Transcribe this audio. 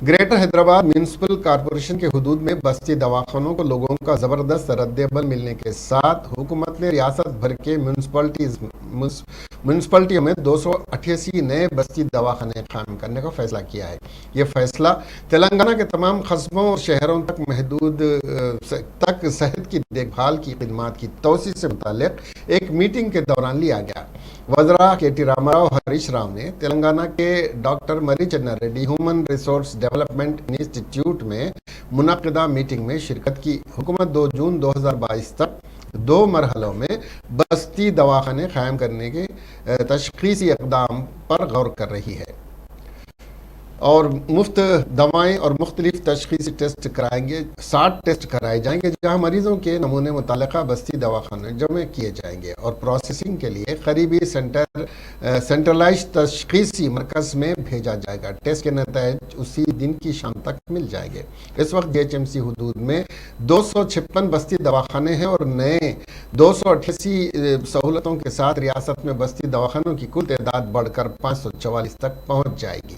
Greater Hyderabad municipal corporation के हदूद में बस्ती दवाखानों को लोगों का ज़बरदस्त रद्द-ए-अमल मिलने के साथ हुकूमत ने रियासत भर के म्यूनिसिपलिटियों में 288 नए बस्ती दवाखाने कायम करने का फैसला किया है। ये फैसला तेलंगाना के तमाम कस्बों और शहरों तक महदूद तक सेहत की देखभाल की खिदमात की तोसी से मुताल्लिक एक मीटिंग के दौरान लिया गया। वज़रा के टी रामाराव हरीश राव ने तेलंगाना के डॉक्टर मरी चन्ना Reddy human resource development institute में मुनक़िदा मीटिंग में शिरकत की। हुकूमत 2 जून 2022 तक 2 मरहलों में बस्ती दवाखाने कायम करने के तशख़ीसी इक़दाम पर गौर कर रही है और मुफ्त दवाएं और मुख्तलिफ तशख़ीसी टेस्ट कराएंगे। 60 टेस्ट कराए जाएंगे जहां मरीजों के नमूने मुतल्लिक़ा बस्ती दवाखाने जमा किए जाएंगे और प्रोसेसिंग के लिए करीबी सेंट्रलाइज्ड तशख़ीसी मरकज़ में भेजा जाएगा। टेस्ट के नतीजे उसी दिन की शाम तक मिल जाएंगे। इस वक्त DHMC हदूद में 256 बस्ती दवाखाने हैं और नए 288 सहूलतों के साथ रियासत में बस्ती दवाखानों की कुल तादाद बढ़कर 544 तक पहुँच जाएगी।